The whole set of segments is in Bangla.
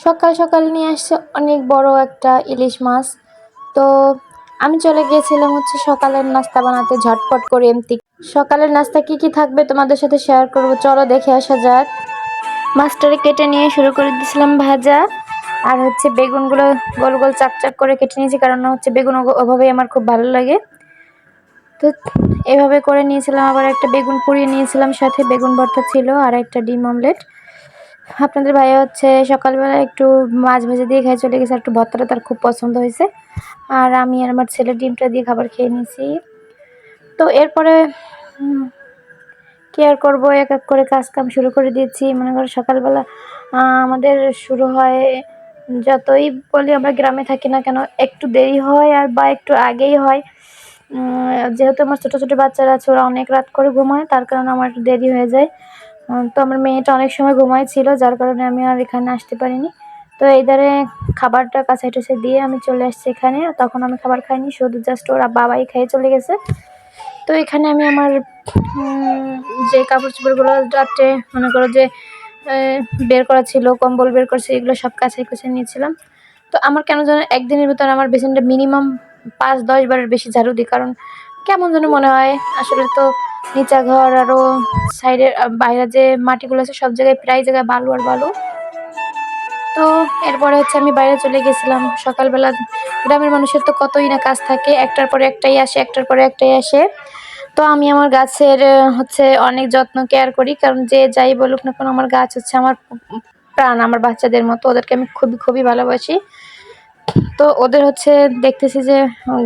সকাল সকাল নিয়ে আসছে অনেক বড় একটা ইলিশ মাছ। তো আমি চলে গিয়েছিলাম হচ্ছে সকালের নাস্তা বানাতে ঝটপট করে এমতি। সকালের নাস্তা কি কি থাকবে তোমাদের সাথে শেয়ার করব, চলো দেখে আসা যাক। মাছটারে কেটে নিয়ে শুরু করে দিয়েছিলাম ভাজা। আর হচ্ছে বেগুনগুলো গোল গোল চাকচাক করে কেটে নিয়েছি, কারণ হচ্ছে বেগুন ওভাবেই আমার খুব ভালো লাগে। তো এভাবে করে নিয়েছিলাম। আবার একটা বেগুন পুড়িয়ে নিয়েছিলাম, সাথে বেগুন ভর্তা ছিল আর একটা ডিম অমলেট। আপনাদের ভাইয়া হচ্ছে সকালবেলা একটু মাছ ভাজা দিয়ে খেয়ে চলে গেছে, একটু ভর্তাটা তার খুব পছন্দ হয়েছে। আর আমি আর আমার ছেলে ডিমটা দিয়ে খাবার খেয়ে নিয়েছি। তো এরপরে কি আর করবো, এক এক করে কাজ কাম শুরু করে দিয়েছি। মনে করো সকালবেলা আমাদের শুরু হয়, যতই বলি আমরা গ্রামে থাকি না কেন, একটু দেরি হয় আর বা একটু আগেই হয়। যেহেতু আমার ছোট ছোট বাচ্চারা আছে, ওরা অনেক রাত করে ঘুমায়, তার কারণে আমার একটু দেরি হয়ে যায়। তো আমার মেয়েটা অনেক সময় ঘুমাইছিল, যার কারণে আমি আর এখানে আসতে পারিনি। তো এই ধারে খাবারটা কাছে টুছে দিয়ে আমি চলে আসছি এখানে। তখন আমি খাবার খাইনি, শুধু জাস্ট ওরা বাবাই খেয়ে চলে গেছে। তো এখানে আমি আমার যে কাপড় চোপড়গুলো রাত্রে মনে করো যে বের করা ছিল, কম্বল বের করছে, এগুলো সব কাছে কুছে নিয়েছিলাম। তো আমার কেন যেন একদিনের ভিতরে আমার বেসিনটা মিনিমাম 5-10 বারের বেশি ঝাড়ু দিই, কারণ কেমন যেন মনে হয়। আসলে তো নিচা ঘর আরও সাইডের বাইরে যে মাটিগুলো আছে সব জায়গায় প্রায় জায়গায় বালু আর বালু। তো এরপরে হচ্ছে আমি বাইরে চলে গেছিলাম সকালবেলা। গ্রামের মানুষের তো কতই না কাজ থাকে, একটার পরে একটাই আসে, একটার পরে একটাই আসে। তো আমি আমার গাছের হচ্ছে অনেক যত্ন কেয়ার করি, কারণ যে যাই বলুক না কেন আমার গাছ হচ্ছে আমার প্রাণ, আমার বাচ্চাদের মতো। ওদেরকে আমি খুবই খুবই ভালোবাসি। তো ওদের হচ্ছে দেখতেছি যে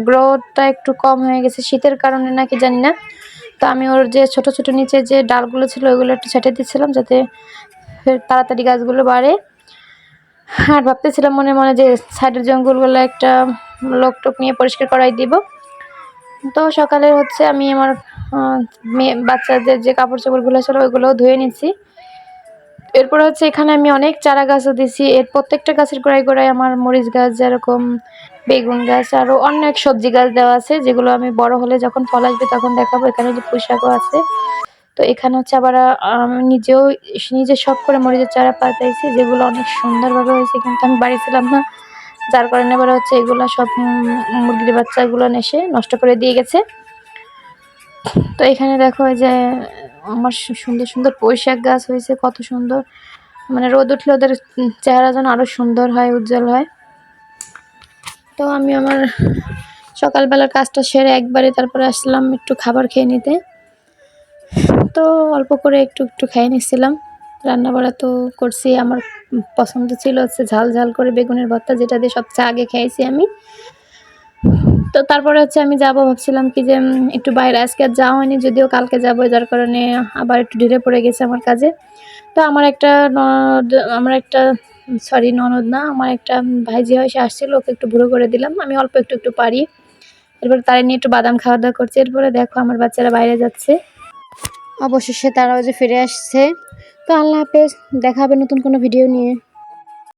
গ্রোথটা একটু কম হয়ে গেছে, শীতের কারণে নাকি জানি না। তো আমি ওর যে ছোট ছোট নিচে যে ডালগুলো ছিল ওইগুলো একটু ছেটে দিচ্ছিলাম, যাতে তাড়াতাড়ি গাছগুলো বাড়ে। আর ভাবতেছিলাম মনে মনে যে সাইডের জঙ্গলগুলো একটা লোক টোক নিয়ে পরিষ্কার করাই দিব। তো সকালে হচ্ছে আমি আমার মেয়ে বাচ্চাদের যে কাপড় চোপড়গুলো ছিল ওইগুলোও ধুয়ে নিচ্ছি। এরপর হচ্ছে এখানে আমি অনেক চারা গাছও দিছি। এর প্রত্যেকটা গাছের গোড়ায় গোড়ায় আমার মরিচ গাছ, যেরকম বেগুন গাছ, আরও অনেক সবজি গাছ দেওয়া আছে, যেগুলো আমি বড় হলে যখন ফল আসবে তখন দেখাবো। এখানে যে পুঁই শাকও আছে। তো এখানে হচ্ছে আবার আমি নিজে শখ করে মরিচের চারা পাতাইছি, যেগুলো অনেক সুন্দরভাবে হয়েছে, কিন্তু আমি বাড়ি ছিলাম না, যার কারণে এবার হচ্ছে এগুলো সব মুরগির বাচ্চাগুলো এসে নষ্ট করে দিয়ে গেছে। তো এখানে দেখো যে আমার সুন্দর সুন্দর পুঁই শাক গাছ হয়েছে, কত সুন্দর। মানে রোদ উঠলে ওদের চেহারা যেন আরও সুন্দর হয়, উজ্জ্বল হয়। তো আমি আমার সকালবেলার কাজটা সেরে একবারে তারপরে আসলাম একটু খাবার খেয়ে নিতে। তো অল্প করে একটু একটু খেয়ে নিচ্ছিলাম। রান্না বাড়া তো করছি, আমার পছন্দ ছিল হচ্ছে ঝাল ঝাল করে বেগুনের ভর্তা, যেটা দিয়ে সবচেয়ে আগে খেয়েছি আমি। তো তারপরে হচ্ছে আমি যাব ভাবছিলাম কি যে একটু বাইরে, আজকে আর যাওয়া হয়নি, যদিও কালকে যাবো, যার কারণে আবার একটু ঢিলে পড়ে গেছে আমার কাজে। তো আমার একটা সরি ননদ না, আমার একটা ভাইজি হয়, সে আসছিল, ওকে একটু বুড়ো করে দিলাম। আমি অল্প একটু একটু পারি। এরপরে তারা নিয়ে একটু বাদাম খাওয়া দাওয়া করছে। এরপরে দেখো আমার বাচ্চারা বাইরে যাচ্ছে, অবশেষে তারাও যে ফিরে আসছে। তো আল্লাহ হাফেজ, দেখা হবে নতুন কোনো ভিডিও নিয়ে।